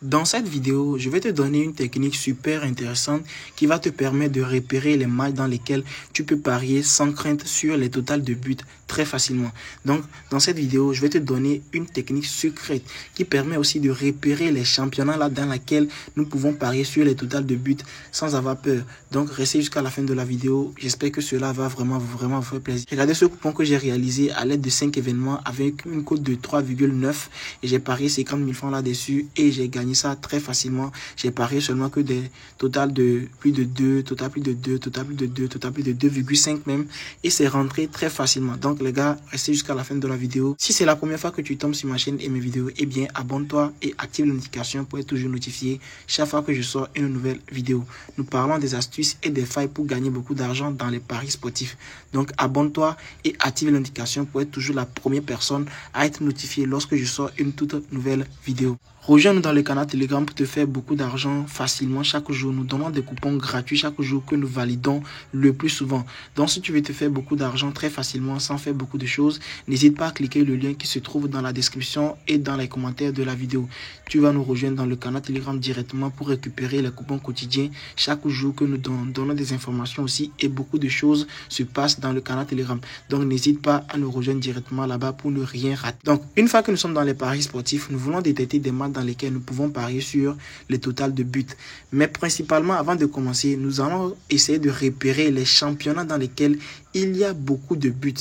Dans cette vidéo, je vais te donner une technique super intéressante qui va te permettre de repérer les matchs dans lesquels tu peux parier sans crainte sur les totals de buts très facilement. Donc, dans cette vidéo, je vais te donner une technique secrète qui permet aussi de repérer les championnats là dans lesquels nous pouvons parier sur les totals de buts sans avoir peur. Donc, restez jusqu'à la fin de la vidéo. J'espère que cela va vraiment vous faire plaisir. Regardez ce coupon que j'ai réalisé à l'aide de 5 événements avec une cote de 3,9 et j'ai parié 50 000 francs là-dessus et j'ai gagné ça très facilement. J'ai parié seulement que des totals de plus de 2, total plus de 2, total plus de 2, total plus de 2,5 même. Et c'est rentré très facilement. Donc les gars, restez jusqu'à la fin de la vidéo. Si c'est la première fois que tu tombes sur ma chaîne et mes vidéos, eh bien abonne-toi et active la notification pour être toujours notifié chaque fois que je sors une nouvelle vidéo. Nous parlons des astuces et des failles pour gagner beaucoup d'argent dans les paris sportifs. Donc abonne-toi et active la notification pour être toujours la première personne à être notifiée lorsque je sors une toute nouvelle vidéo. Rejoins-nous dans le canal Telegram pour te faire beaucoup d'argent facilement chaque jour. Nous donnons des coupons gratuits chaque jour que nous validons le plus souvent. Donc si tu veux te faire beaucoup d'argent très facilement sans faire beaucoup de choses, n'hésite pas à cliquer le lien qui se trouve dans la description et dans les commentaires de la vidéo. Tu vas nous rejoindre dans le canal Telegram directement pour récupérer les coupons quotidiens chaque jour que nous donnons des informations aussi et beaucoup de choses se passent dans le canal Telegram. Donc n'hésite pas à nous rejoindre directement là-bas pour ne rien rater. Donc une fois que nous sommes dans les paris sportifs, nous voulons détecter des matchs dans lesquels nous pouvons parier sur les totals de buts. Mais principalement, avant de commencer, nous allons essayer de repérer les championnats dans lesquels il y a beaucoup de buts.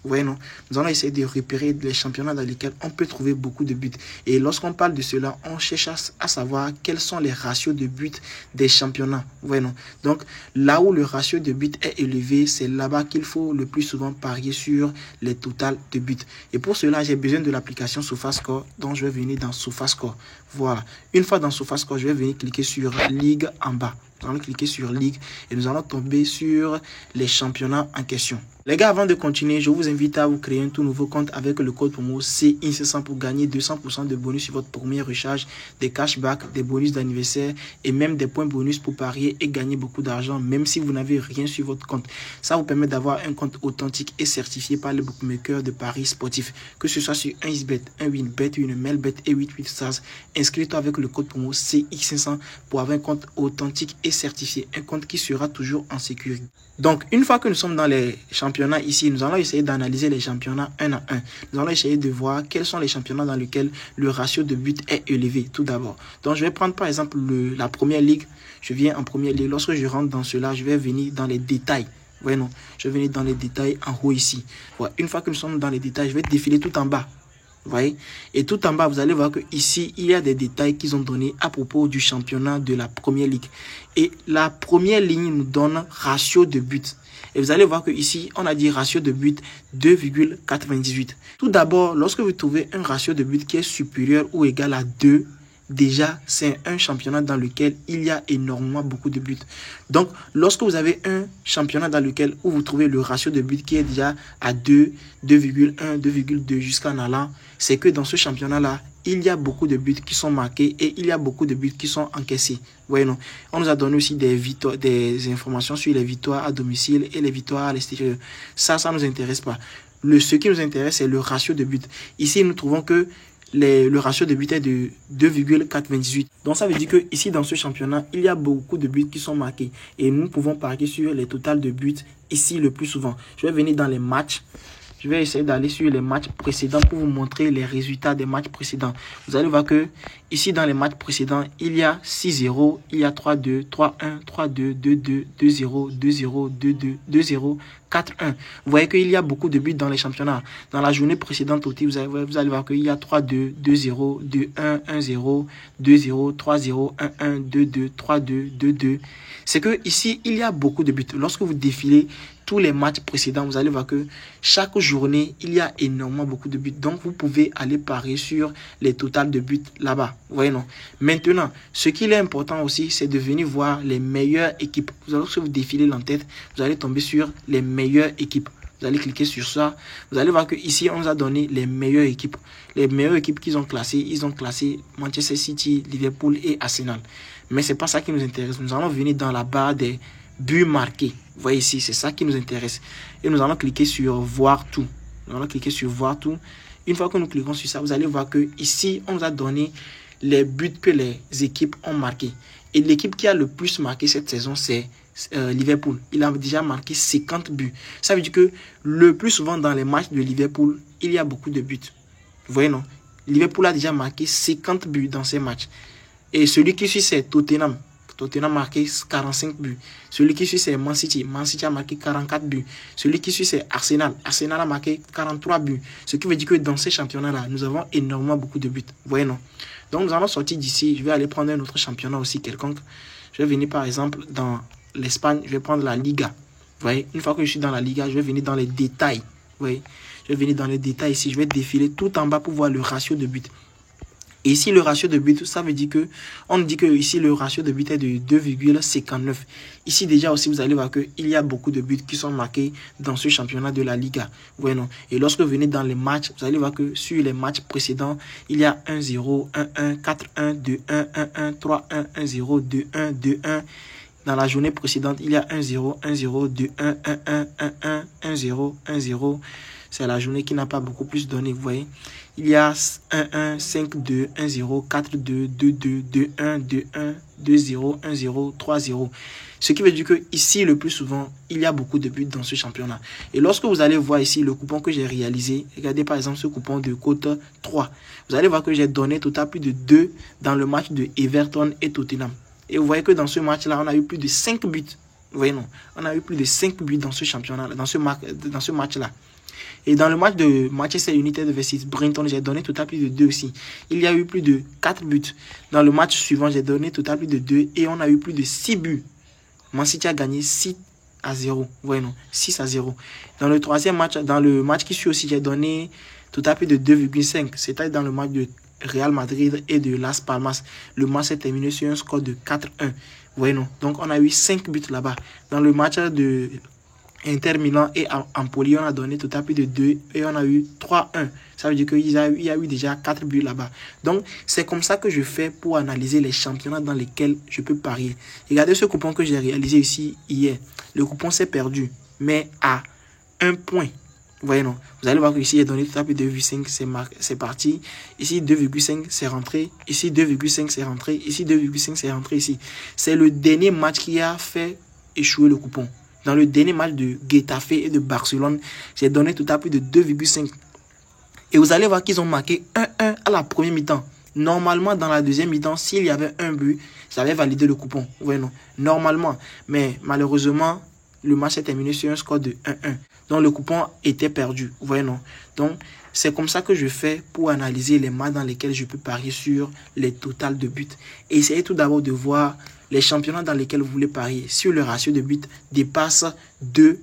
Vous voyez, non? Nous allons essayer de repérer les championnats dans lesquels on peut trouver beaucoup de buts. Et lorsqu'on parle de cela, on cherche à savoir quels sont les ratios de buts des championnats. Vous voyez, non? Donc, là où le ratio de buts est élevé, c'est là-bas qu'il faut le plus souvent parier sur les totals de buts. Et pour cela, j'ai besoin de l'application SofaScore, donc je vais venir dans SofaScore. Voilà. Une fois dans SofaScore, je vais venir cliquer sur Ligue en bas. Nous allons cliquer sur Ligue et nous allons tomber sur les championnats en question. Les gars, avant de continuer, je vous invite à vous créer un tout nouveau compte avec le code promo CI500 pour gagner 200% de bonus sur votre premier recharge, des cashbacks, des bonus d'anniversaire et même des points bonus pour parier et gagner beaucoup d'argent même si vous n'avez rien sur votre compte. Ça vous permet d'avoir un compte authentique et certifié par les bookmakers de paris sportifs, que ce soit sur un XBet, un WinBet, une Melbet et 88stars. Inscris-toi avec le code promo CI500 pour avoir un compte authentique et certifié, un compte qui sera toujours en sécurité. Donc, une fois que nous sommes dans les championnats ici, nous allons essayer d'analyser les championnats un à un. Nous allons essayer de voir quels sont les championnats dans lesquels le ratio de buts est élevé, tout d'abord. Donc, je vais prendre par exemple la première ligue. Je viens en première ligue. Lorsque je rentre dans cela, je vais venir dans les détails. Vous voyez, non? Je vais venir dans les détails en haut ici. Voilà. Une fois que nous sommes dans les détails, je vais défiler tout en bas. Vous voyez? Et tout en bas, vous allez voir que ici, il y a des détails qu'ils ont donnés à propos du championnat de la première ligue. Et la première ligne nous donne ratio de buts. Et vous allez voir que ici, on a dit ratio de but 2,98. Tout d'abord, lorsque vous trouvez un ratio de but qui est supérieur ou égal à 2, déjà, c'est un championnat dans lequel il y a énormément beaucoup de buts. Donc, lorsque vous avez un championnat dans lequel où vous trouvez le ratio de buts qui est déjà à 2, 2,1, 2,2 jusqu'en allant, c'est que dans ce championnat-là, il y a beaucoup de buts qui sont marqués et il y a beaucoup de buts qui sont encaissés. Vous voyez, non? On nous a donné aussi des informations sur les victoires à domicile et les victoires à l'extérieur. Ça ne nous intéresse pas. Ce qui nous intéresse, c'est le ratio de buts. Ici, nous trouvons que le ratio de buts est de 2,428. Donc ça veut dire que ici dans ce championnat, il y a beaucoup de buts qui sont marqués. Et nous pouvons parier sur les totals de buts ici le plus souvent. Je vais venir dans les matchs. Je vais essayer d'aller sur les matchs précédents pour vous montrer les résultats des matchs précédents. Vous allez voir que ici dans les matchs précédents, il y a 6-0, il y a 3-2, 3-1, 3-2, 2-2, 2-0, 2-0, 2-2, 2-0, 4-1. Vous voyez qu'il y a beaucoup de buts dans les championnats. Dans la journée précédente, vous allez voir qu'il y a 3-2, 2-0, 2-1, 1-0, 2-0, 3-0, 1-1, 2-2, 3-2, 2-2. C'est que ici, il y a beaucoup de buts. Lorsque vous défilez tous les matchs précédents, vous allez voir que chaque journée, il y a énormément beaucoup de buts. Donc, vous pouvez aller parier sur les totals de buts là-bas. Vous voyez, non? Maintenant, ce qui est important aussi, c'est de venir voir les meilleures équipes. Lorsque vous défilez l'entête, vous allez tomber sur les meilleures équipes. Vous allez cliquer sur ça. Vous allez voir qu'ici, on nous a donné les meilleures équipes. Les meilleures équipes qu'ils ont classées, ils ont classé Manchester City, Liverpool et Arsenal. Mais ce n'est pas ça qui nous intéresse. Nous allons venir dans la barre des buts marqués. Vous voyez ici, c'est ça qui nous intéresse. Et nous allons cliquer sur voir tout. Nous allons cliquer sur voir tout. Une fois que nous cliquons sur ça, vous allez voir que ici, on nous a donné les buts que les équipes ont marqués. Et l'équipe qui a le plus marqué cette saison, c'est Liverpool. Il a déjà marqué 50 buts. Ça veut dire que le plus souvent dans les matchs de Liverpool, il y a beaucoup de buts. Vous voyez, non? Liverpool a déjà marqué 50 buts dans ces matchs. Et celui qui suit, c'est Tottenham. Tottenham a marqué 45 buts. Celui qui suit, c'est Man City. Man City a marqué 44 buts. Celui qui suit, c'est Arsenal. Arsenal a marqué 43 buts. Ce qui veut dire que dans ces championnats-là, nous avons énormément beaucoup de buts. Vous voyez, non? Donc, nous allons sortir d'ici. Je vais aller prendre un autre championnat aussi quelconque. Je vais venir, par exemple, dans l'Espagne. Je vais prendre la Liga. Vous voyez, une fois que je suis dans la Liga, je vais venir dans les détails. Vous voyez, je vais venir dans les détails ici. Je vais défiler tout en bas pour voir le ratio de buts. Et ici, le ratio de but, ça veut dire que, on dit que ici, le ratio de but est de 2,59. Ici, déjà aussi, vous allez voir qu'il y a beaucoup de buts qui sont marqués dans ce championnat de la Liga. Ouais, non. Et lorsque vous venez dans les matchs, vous allez voir que sur les matchs précédents, il y a 1-0, 1-1, 4-1, 2-1, 1-1, 3-1, 1-0, 2-1, 2-1. Dans la journée précédente, il y a 1-0, 1-0, 2-1, 1-1, 1-1, 1-0, 1-0. C'est la journée qui n'a pas beaucoup plus donné, vous voyez. Il y a 1-1, 5-2, 1-0, 4-2, 2-2, 2-1, 2-1, 2-0, 1-0, 3-0. Ce qui veut dire que ici, le plus souvent, il y a beaucoup de buts dans ce championnat. Et lorsque vous allez voir ici le coupon que j'ai réalisé, regardez par exemple ce coupon de cote 3. Vous allez voir que j'ai donné total plus de 2 dans le match de Everton et Tottenham. Et vous voyez que dans ce match-là, on a eu plus de 5 buts. Vous voyez, non? On a eu plus de 5 buts dans ce championnat, dans ce match-là. Et dans le match de Manchester United versus Brighton, j'ai donné total plus de 2 aussi. Il y a eu plus de 4 buts. Dans le match suivant, j'ai donné total plus de 2 et on a eu plus de 6 buts. Man City a gagné 6-0. Vous voyez, non? 6-0. Dans le troisième match, dans le match qui suit aussi, j'ai donné total plus de 2,5. C'était dans le match de Real Madrid et de Las Palmas. Le match s'est terminé sur un score de 4-1. Vous voyez, non? Donc, on a eu 5 buts là-bas. Dans le match de Inter Milan et Empoli, on a donné total plus de 2 et on a eu 3-1. Ça veut dire qu'il y a eu déjà 4 buts là-bas. Donc, c'est comme ça que je fais pour analyser les championnats dans lesquels je peux parier. Regardez ce coupon que j'ai réalisé ici hier. Le coupon s'est perdu, mais à 1 point. Vous voyez, non? Vous allez voir que ici, j'ai donné total plus de 2,5, c'est parti. Ici, 2,5, c'est rentré. Ici, 2,5, c'est rentré. Ici, 2,5, c'est rentré ici. C'est le dernier match qui a fait échouer le coupon. Dans le dernier match de Getafe et de Barcelone, j'ai donné total plus de 2,5. Et vous allez voir qu'ils ont marqué 1-1 à la première mi-temps. Normalement, dans la deuxième mi-temps, s'il y avait un but, j'avais validé le coupon. Vous voyez, non? Normalement. Mais malheureusement, le match est terminé sur un score de 1-1. Donc, le coupon était perdu. Vous voyez, non? Donc, c'est comme ça que je fais pour analyser les matchs dans lesquels je peux parier sur les totals de buts. Essayez tout d'abord de voir les championnats dans lesquels vous voulez parier. Si le ratio de buts dépasse 2,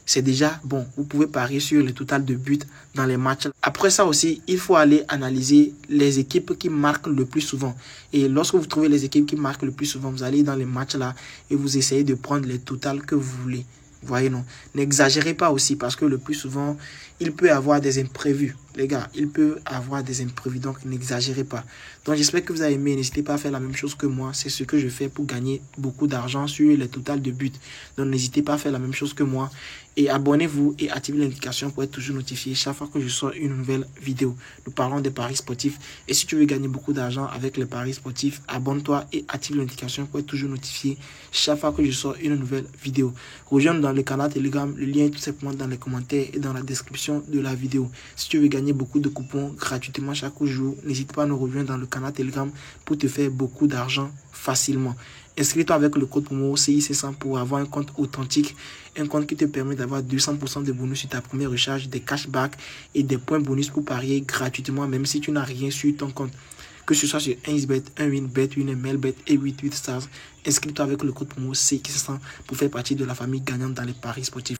c'est déjà bon. Vous pouvez parier sur le total de buts dans les matchs. Après ça aussi, il faut aller analyser les équipes qui marquent le plus souvent. Et lorsque vous trouvez les équipes qui marquent le plus souvent, vous allez dans les matchs là et vous essayez de prendre les totals que vous voulez. Vous voyez, non? N'exagérez pas aussi parce que le plus souvent, il peut y avoir des imprévus. Les gars, il peut y avoir des imprévus, donc n'exagérez pas. Donc j'espère que vous avez aimé. N'hésitez pas à faire la même chose que moi. C'est ce que je fais pour gagner beaucoup d'argent sur les totals de buts. Donc n'hésitez pas à faire la même chose que moi. Et abonnez-vous et activez l'indication pour être toujours notifié chaque fois que je sors une nouvelle vidéo. Nous parlons des paris sportifs. Et si tu veux gagner beaucoup d'argent avec les paris sportifs, abonne-toi et active l'indication pour être toujours notifié chaque fois que je sors une nouvelle vidéo. Rejoins-nous dans le canal Telegram. Le lien est tout simplement dans les commentaires et dans la description de la vidéo. Si tu veux gagner beaucoup de coupons gratuitement chaque jour, n'hésite pas à nous rejoindre dans le canal Telegram pour te faire beaucoup d'argent facilement. Inscris-toi avec le code promo CIC100 pour avoir un compte authentique, un compte qui te permet d'avoir 200% de bonus sur ta première recharge, des cashbacks et des points bonus pour parier gratuitement même si tu n'as rien sur ton compte. Que ce soit sur 1xBet, 1win, Bet1, MLBet et 88stars, inscris-toi avec le code promo CIC100 pour faire partie de la famille gagnante dans les paris sportifs.